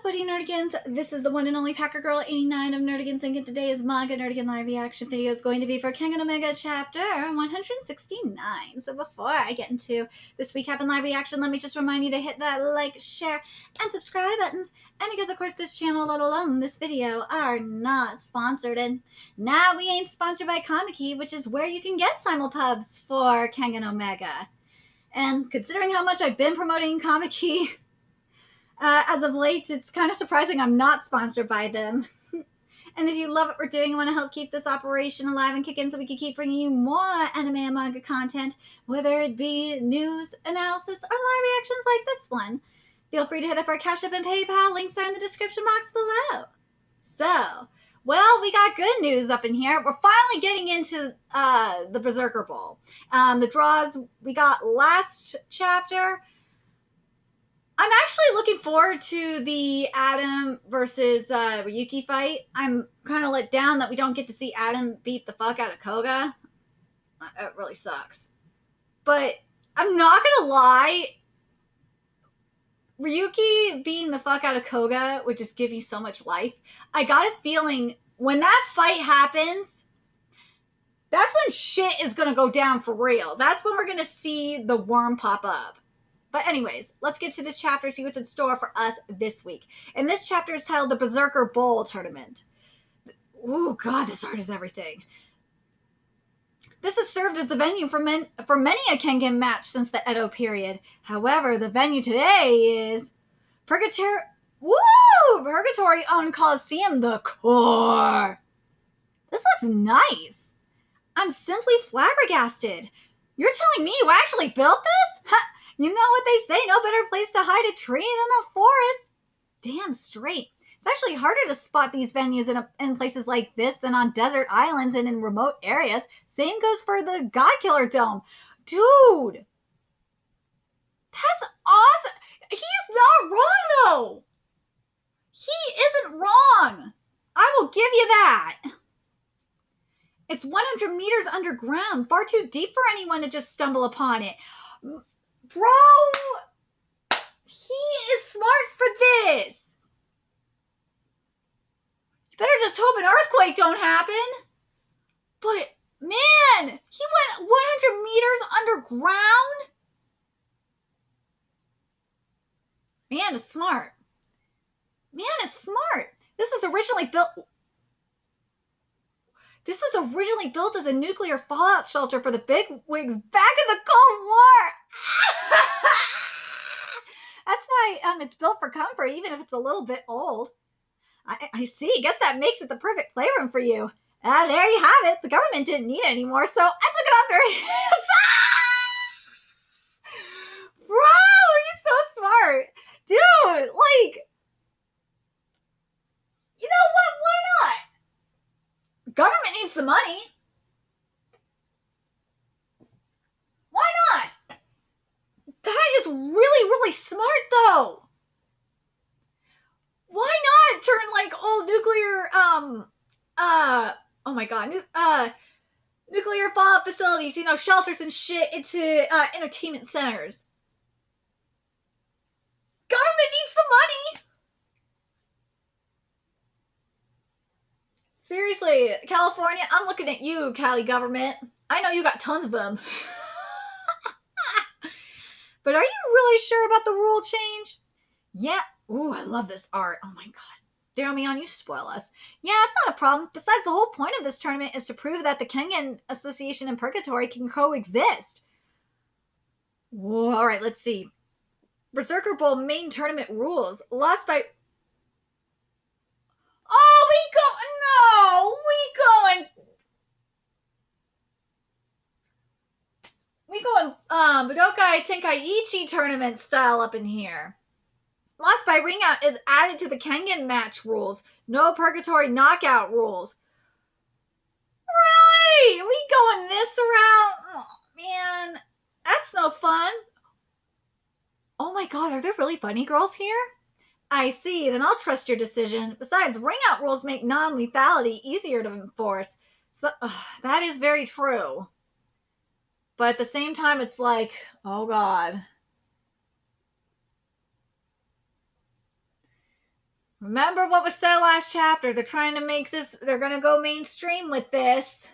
Buddy Nerdigans, this is the one and only Packer Girl 89 of Nerdigans, and today is Manga Nerdigan live reaction video is going to be for Kengan Omega chapter 169. So before I get into this recap and live reaction, let me just remind you to hit that like, share, and subscribe buttons. And because of course this channel, let alone this video, are not sponsored. And now we ain't sponsored by Comic-Key, which is where you can get simulpubs for Kengan Omega. And considering how much I've been promoting Comic-Key, as of late, it's kind of surprising I'm not sponsored by them. And if you love what we're doing and want to help keep this operation alive and kick in so we can keep bringing you more anime and manga content, whether it be news, analysis, or live reactions like this one, feel free to hit up our Cash App and PayPal. Links are in the description box below. So, well, we got good news up in here. We're finally getting into the Berserker Bowl. The draws we got last chapter. I'm actually looking forward to the Adam versus Ryuki fight. I'm kind of let down that we don't get to see Adam beat the fuck out of Koga. It really sucks. But I'm not gonna lie, Ryuki beating the fuck out of Koga would just give you so much life. I got a feeling when that fight happens, that's when shit is gonna go down for real. That's when we're gonna see the worm pop up. But anyways, let's get to this chapter, see what's in store for us this week. And this chapter is titled the Berserker Bowl Tournament. Oh god, this art is everything. This has served as the venue for many a Kengan match since the Edo period. However, the venue today is Purgatory on Coliseum, the core. This looks nice. I'm simply flabbergasted. You're telling me you actually built this? Ha! You know what they say, no better place to hide a tree than a forest. Damn straight. It's actually harder to spot these venues in places like this than on desert islands and in remote areas. Same goes for the Godkiller Dome. Dude! That's awesome! He's not wrong, though! He isn't wrong! I will give you that! It's 100 meters underground, far too deep for anyone to just stumble upon it. Bro, he is smart for this. You better just hope an earthquake don't happen. But, man, he went 100 meters underground? Man is smart. Man is smart. This was originally built as a nuclear fallout shelter for the bigwigs back in the Cold War. That's why it's built for comfort, even if it's a little bit old. I see. Guess that makes it the perfect playroom for you. There you have it. The government didn't need it anymore, so I took it off their hands. Bro, he's so smart. Dude, like, you know what? Why not? Government needs the money. Why not? That is really, really smart, though. Why not turn, like, old nuclear, oh my god, nuclear fallout facilities, you know, shelters and shit, into, entertainment centers? Government needs the money! Seriously, California, I'm looking at you, Cali government. I know you got tons of them. But are you really sure about the rule change? Yeah. Ooh, I love this art. Oh my god. Dare me on, you spoil us. Yeah, it's not a problem. Besides, the whole point of this tournament is to prove that the Kengan Association and Purgatory can coexist. Whoa, alright, let's see. Berserker Bowl main tournament rules. Lost by... Oh, we going Budokai Tenkaichi tournament style up in here. Lost by ring out is added to the Kengan match rules. No purgatory knockout rules. Really? We going this route? Oh, man. That's no fun. Oh my god, are there really bunny girls here? I see, then I'll trust your decision. Besides, ring out rules make non-lethality easier to enforce. So, that is very true. But at the same time, it's like, oh god. Remember what was said last chapter. They're trying to make this, they're going to go mainstream with this.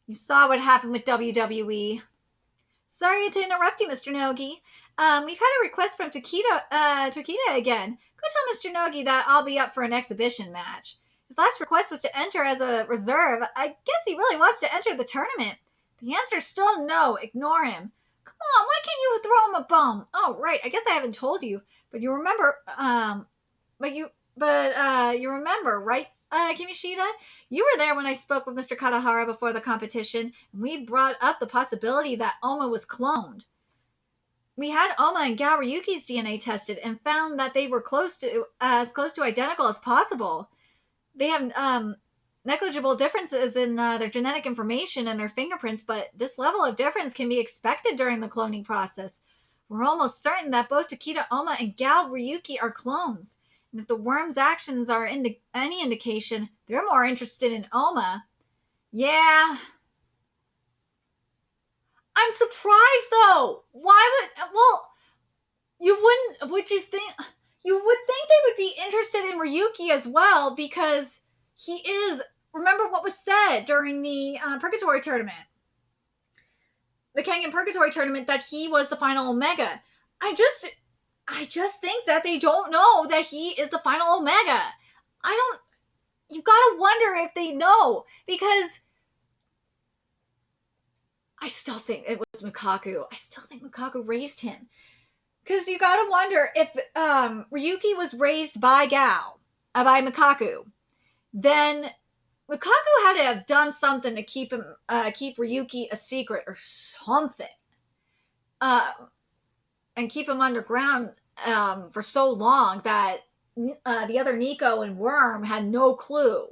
You saw what happened with WWE. Sorry to interrupt you, Mr. Nogi. We've had a request from Takeda again. Go tell Mr. Nogi that I'll be up for an exhibition match. His last request was to enter as a reserve. I guess he really wants to enter the tournament. The answer's still no. Ignore him. Come on, why can't you throw him a bone? Oh, right. I guess I haven't told you, but you remember. You remember, right, Kimishita? You were there when I spoke with Mr. Katahara before the competition, and we brought up the possibility that Oma was cloned. We had Oma and Gal Ryuki's DNA tested and found that they were as close to identical as possible. They have negligible differences in their genetic information and their fingerprints, but this level of difference can be expected during the cloning process. We're almost certain that both Takeda Oma and Gal Ryuki are clones. And if the worm's actions are any indication, they're more interested in Oma. Yeah. I'm surprised, though. Why would you think they would be interested in Ryuki as well, because he is, remember what was said during the Purgatory Tournament. The Kengan Purgatory Tournament, that he was the final Omega. I just think that they don't know that he is the final Omega. You gotta wonder if they know, because I still think it was Mikaku. I still think Mikaku raised him. Because you gotta wonder if Ryuki was raised by by Mikaku, then Mikaku had to have done something to keep Ryuki a secret or something. And keep him underground for so long that the other Nico and Worm had no clue.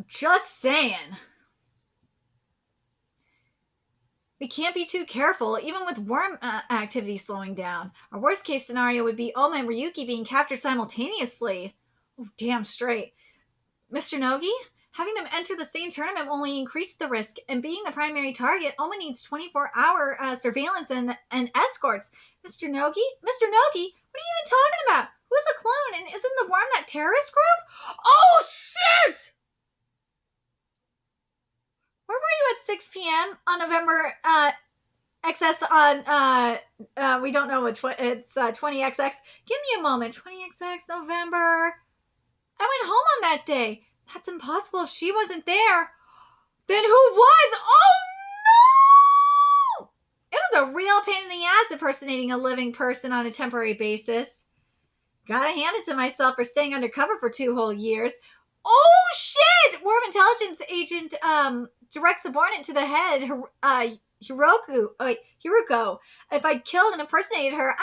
Just saying. We can't be too careful, even with Worm activity slowing down. Our worst case scenario would be Oma and Ryuki being captured simultaneously. Oh, damn straight. Mr. Nogi? Having them enter the same tournament only increased the risk, and being the primary target, Oma needs 24-hour surveillance and escorts. Mr. Nogi? Mr. Nogi? What are you even talking about? Who's a clone, and isn't the Worm that terrorist group? Oh, shit! Where were you at 6 p.m. on November XS on, we don't know what, it's 20XX. Give me a moment. 20XX, November. I went home on that day. That's impossible if she wasn't there. Then who was? Oh, no! It was a real pain in the ass impersonating a living person on a temporary basis. Gotta hand it to myself for staying undercover for 2 whole years. Oh, shit! Worm intelligence agent, direct subordinate to the head, Hiruko. If I'd killed and impersonated her,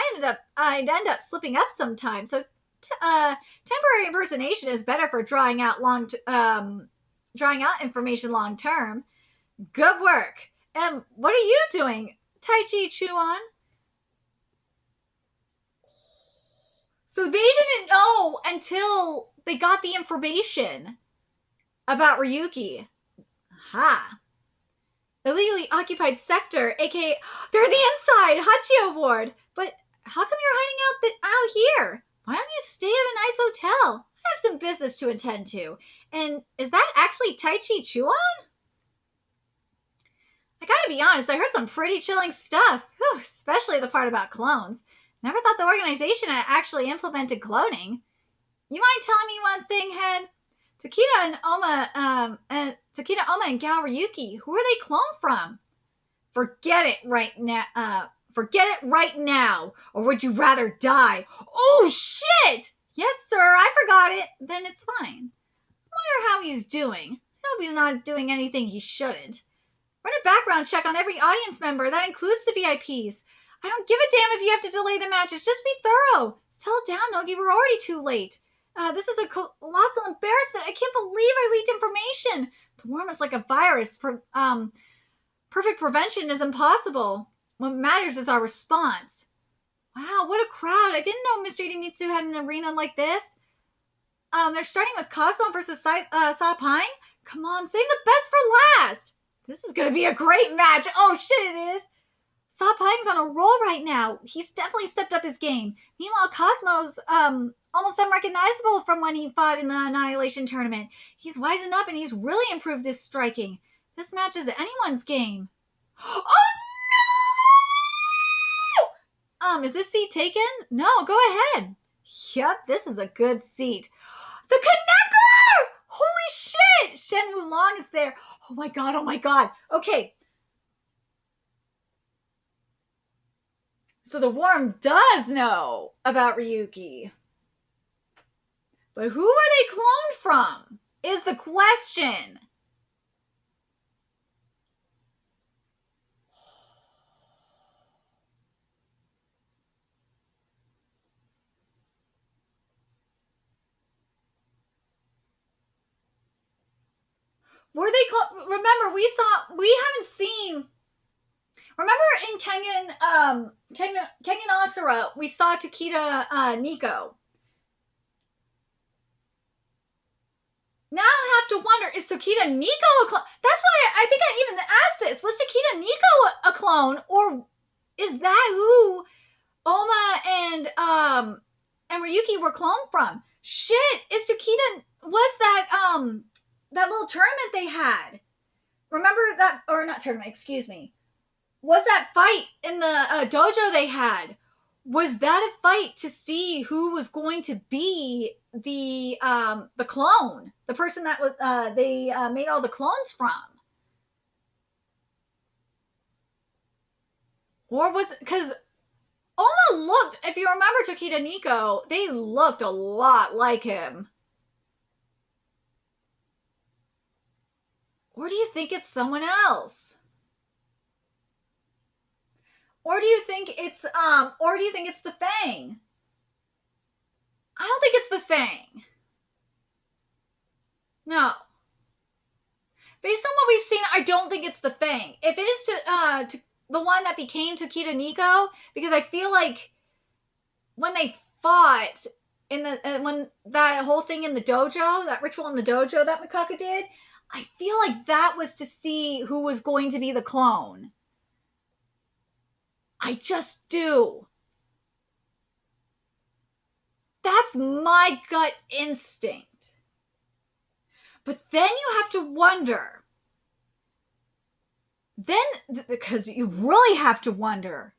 I'd end up slipping up sometime. So temporary impersonation is better for drawing out information long term. Good work. What are you doing, Taichi Chuan? So they didn't know until they got the information about Ryuki. Aha. Illegally occupied sector, aka they're the inside Hachio ward. But how come you're hiding out here? Why don't you stay at a nice hotel? I have some business to attend to. And is that actually Taichi Chuan? I gotta be honest, I heard some pretty chilling stuff. Whew, especially the part about clones. Never thought the organization had actually implemented cloning. You mind telling me one thing, Head? Takeda Oma and Gal Ryuki, who are they cloned from? Forget it right now, or would you rather die? Oh, shit! Yes, sir, I forgot it. Then it's fine. Wonder how he's doing. Hope he's not doing anything he shouldn't. Run a background check on every audience member. That includes the VIPs. I don't give a damn if you have to delay the matches. Just be thorough. Settle down, Nogi. We're already too late. This is a colossal embarrassment. I can't believe I leaked information. The worm is like a virus. Perfect prevention is impossible. What matters is our response. Wow, what a crowd. I didn't know Mr. Idemitsu had an arena like this. They're starting with Cosmo versus Sapine. Come on, save the best for last. This is going to be a great match. Oh, shit, it is. Sapang's on a roll right now. He's definitely stepped up his game. Meanwhile, Cosmo's almost unrecognizable from when he fought in the Annihilation tournament. He's wising up and he's really improved his striking. This match is anyone's game. Oh no! Is this seat taken? No, go ahead. Yep, this is a good seat. The connector! Holy shit! Shen Wulong is there. Oh my god, oh my god. Okay. So the worm does know about Ryuki. But who are they cloned from? Is the question. Were they cloned? Remember, we haven't seen. Remember in Kengan Asura, we saw Takeda Nico. Now I have to wonder, is Takeda Nico a clone? That's why I think I even asked this. Was Takeda Nico a clone, or is that who Oma and Ryuki were cloned from? Shit, is Takeda, was that that little tournament they had? Remember that, or not tournament, excuse me. Was that fight in the dojo they had? Was that a fight to see who was going to be the clone, the person that was they made all the clones from? Or was it because Oma looked? If you remember Takeda Nico, they looked a lot like him. Or do you think it's someone else? Or do you think it's the Fang? I don't think it's the Fang. No. Based on what we've seen, I don't think it's the Fang. If it is to the one that became Takeda Nico, because I feel like when they fought in the when that whole thing in the dojo, that ritual in the dojo that Mikaka did, I feel like that was to see who was going to be the clone. I just do. That's my gut instinct. But then you have to wonder. Then, because you really have to wonder,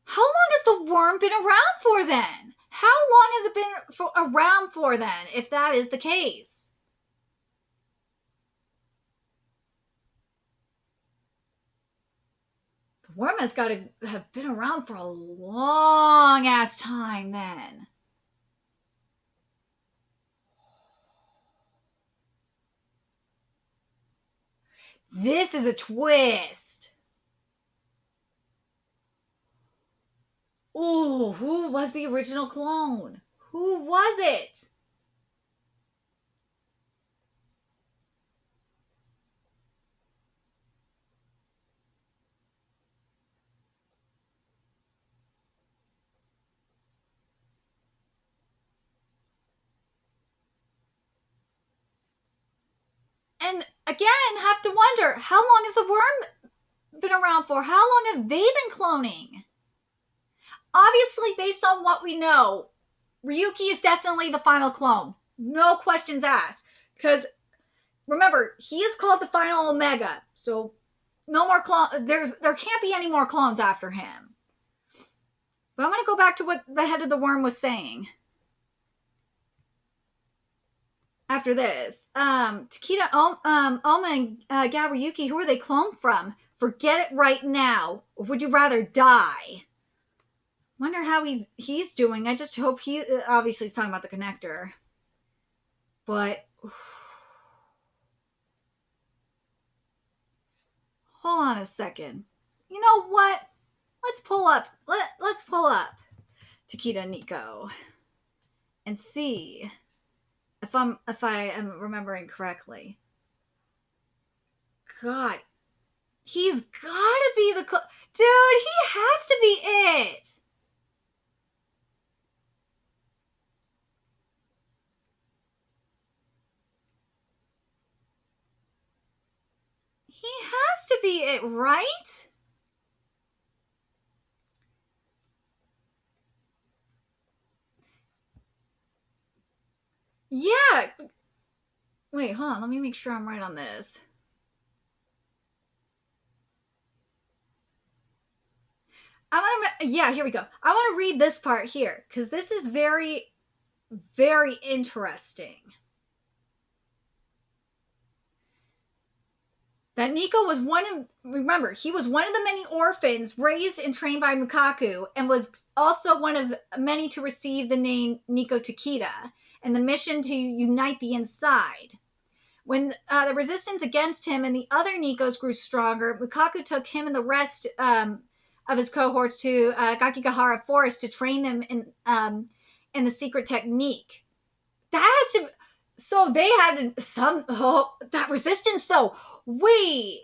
how long has the worm been around for then? How long has it been around for then, if that is the case? The worm has got to have been around for a long ass time then. This is a twist. Ooh, who was the original clone? Who was it? And again, have to wonder, how long has the worm been around for? How long have they been cloning? Obviously, based on what we know, Ryuki is definitely the final clone. No questions asked. Because, remember, he is called the final Omega. So, no more clone. There can't be any more clones after him. But I'm going to go back to what the head of the worm was saying. After this, Takeda, Oma, and Ryuki, who are they cloned from? Forget it right now. Or would you rather die? Wonder how he's doing. I just hope he, obviously he's talking about the connector. But, hold on a second. You know what? Let's pull up Takeda Nico and see if I am remembering correctly. God, he's gotta be the dude. He has to be it. He has to be it, right? Yeah. Wait, hold on. Let me make sure I'm right on this. I want to, yeah, here we go. I want to read this part here because this is very, very interesting. That Nico was remember, he was one of the many orphans raised and trained by Mukaku and was also one of many to receive the name Nico Takeda and the mission to unite the inside. When the resistance against him and the other Nikos grew stronger, Mukaku took him and the rest of his cohorts to Gakigahara Forest to train them in the secret technique. That has to. So they had some that resistance though. Wait.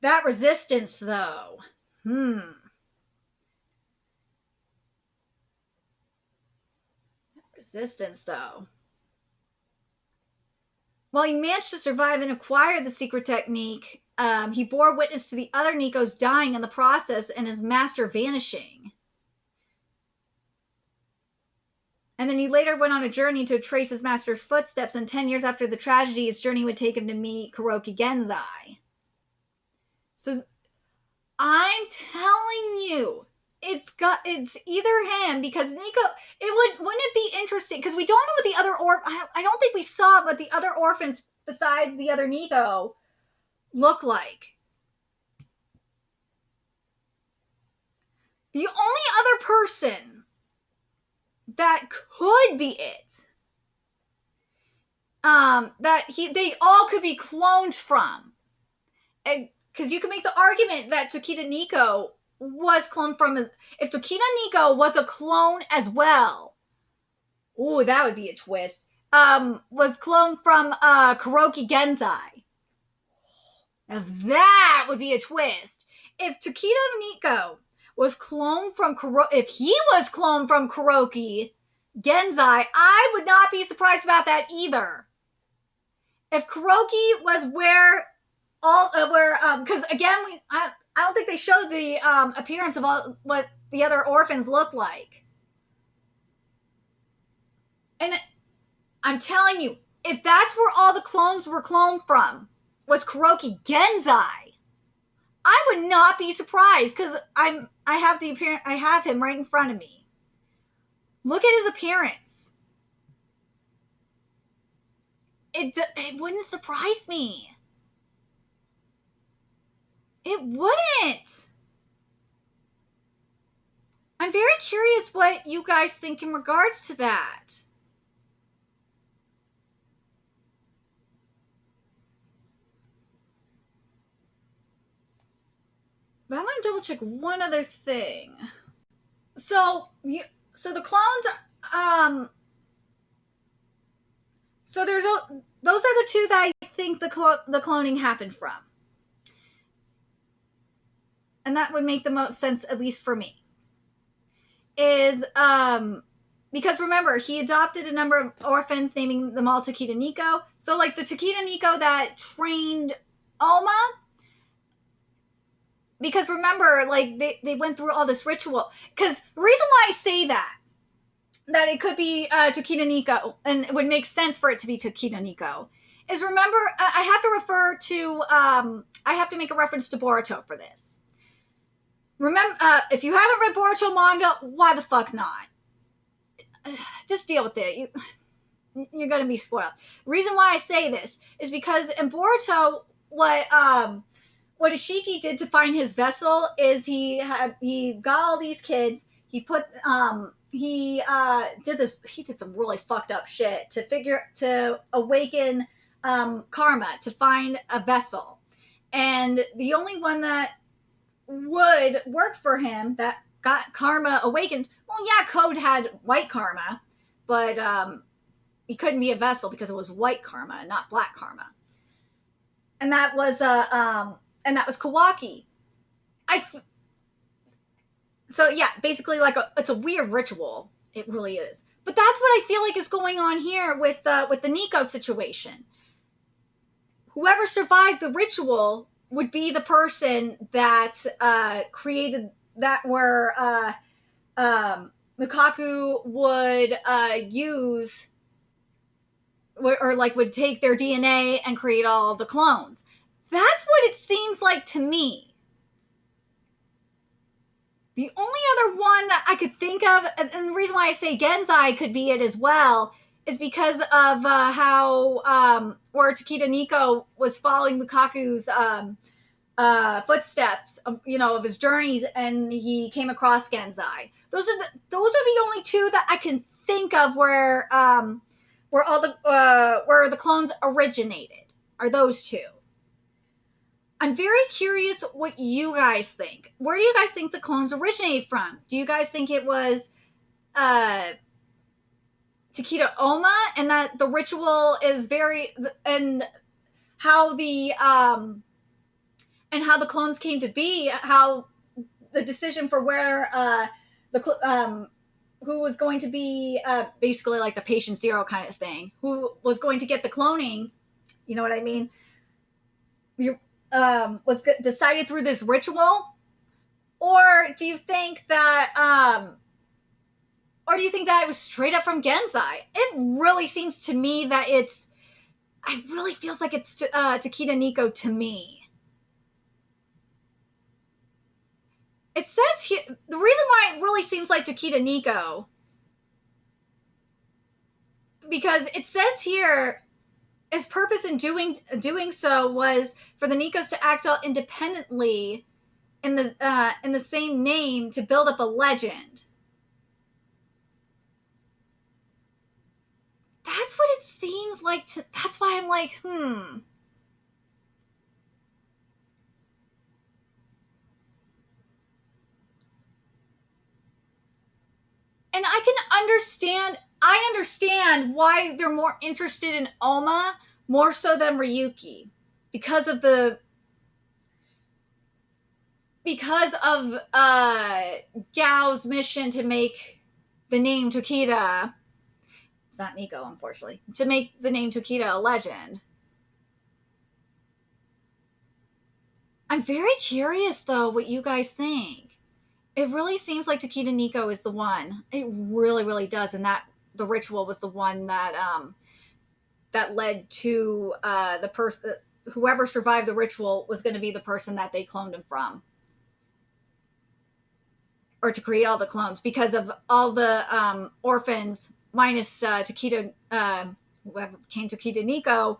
That resistance though. Resistance though. While he managed to survive and acquire the secret technique, he bore witness to the other Nikos dying in the process and his master vanishing. And then he later went on a journey to trace his master's footsteps, and 10 years after the tragedy, his journey would take him to meet Kuroki Genzai. So I'm telling you, it's either him, because Nico, wouldn't it be interesting, because we don't know what the other I don't think we saw what the other orphans besides the other Nico look like. The only other person that could be it, they all could be cloned from, because you can make the argument that Takeda Nico was cloned from if Takeda Nico was a clone as well. Ooh, that would be a twist. Was cloned from Kuroki Genzai. Now that would be a twist. If Takeda Nico was cloned from if he was cloned from Kuroki Genzai, I would not be surprised about that either. If Kuroki was because again, I don't think they showed the appearance of all what the other orphans look like. And I'm telling you, if that's where all the clones were cloned from, was Kuroki Genzai, I would not be surprised, because I have him right in front of me. Look at his appearance. It wouldn't surprise me. It wouldn't. I'm very curious what you guys think in regards to that. But I want to double check one other thing. So the clones so those are the two that I think the cloning happened from. And that would make the most sense, at least for me. Is because remember, he adopted a number of orphans, naming them all Takeda Nico. So like the Takeda Nico that trained Oma, because remember, like they went through all this ritual. Because the reason why I say that it could be Takeda Nico, and it would make sense for it to be Takeda Nico, is remember, I have to refer to I have to make a reference to Boruto for this. Remember, if you haven't read Boruto manga, why the fuck not? Just deal with it. You're going to be spoiled. The reason why I say this is because in Boruto, what Ishiki did to find his vessel is he got all these kids. He put he did some really fucked up shit to awaken karma, to find a vessel, and the only one that would work for him that got karma awakened. Well, yeah, Code had white karma, but he couldn't be a vessel because it was white karma, not black karma. And that was Kawaki. So yeah, basically it's a weird ritual. It really is. But that's what I feel like is going on here with the Nico situation. Whoever survived the ritual would be the person that created that were Lukaku would use or like would take their DNA and create all the clones. That's what it seems like to me. The only other one that I could think of, and the reason why I say Genzai could be it as well, is because of how where Takeda Nico was following Lukaku's footsteps, of his journeys, and he came across Genzai. Those are the only two that I can think of where the clones originated. Are those two? I'm very curious what you guys think. Where do you guys think the clones originated from? Do you guys think it was Takeda Oma, and that the ritual is and how the clones came to be, how the decision for where who was going to be basically like the patient zero kind of thing, who was going to get the cloning, you know what I mean? Was decided through this ritual, or do you think that it was straight up from Genzai? It really seems to me that it really feels like it's Takeda Nico to me. It says here, the reason why it really seems like Takeda Nico, because it says here his purpose in doing so was for the Nikos to act out independently in the same name to build up a legend. That's what it seems like that's why I'm like, And I understand why they're more interested in Oma more so than Ryuki, because of Gao's mission to make the name Takeda, it's not Nico, unfortunately, to make the name Takeda a legend. I'm very curious, though, what you guys think. It really seems like Takeda Nico is the one. It really, really does, and that the ritual was the one that that led to the person. Whoever survived the ritual was going to be the person that they cloned him from, or to create all the clones, because of all the orphans minus Takeda, whoever became Takeda Nico,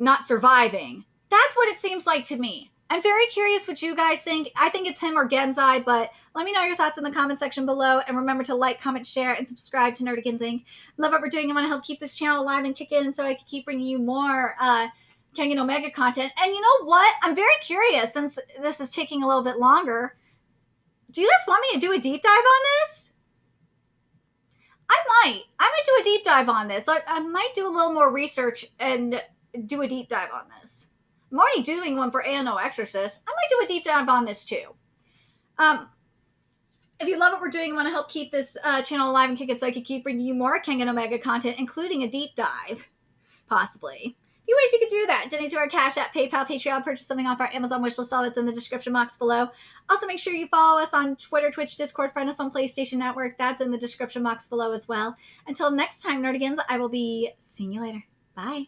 not surviving. That's what it seems like to me. I'm very curious what you guys think. I think it's him or Genzai, but let me know your thoughts in the comment section below. And remember to like, comment, share, and subscribe to Nerdigans Inc. Love what we're doing. I want to help keep this channel alive and kicking so I can keep bringing you more Kengan Omega content. And you know what? I'm very curious, since this is taking a little bit longer. Do you guys want me to do a deep dive on this? I might do a deep dive on this. I might do a little more research and do a deep dive on this. I'm already doing one for ANO Exorcist. I might do a deep dive on this too. If you love what we're doing and want to help keep this channel alive and kicking so I can keep bringing you more Kengan Omega content, including a deep dive, possibly. A few ways you could do that. Donate to our Cash App, PayPal, Patreon, purchase something off our Amazon wishlist, all that's in the description box below. Also, make sure you follow us on Twitter, Twitch, Discord, friend us on PlayStation Network. That's in the description box below as well. Until next time, Nerdigans, I will be seeing you later. Bye.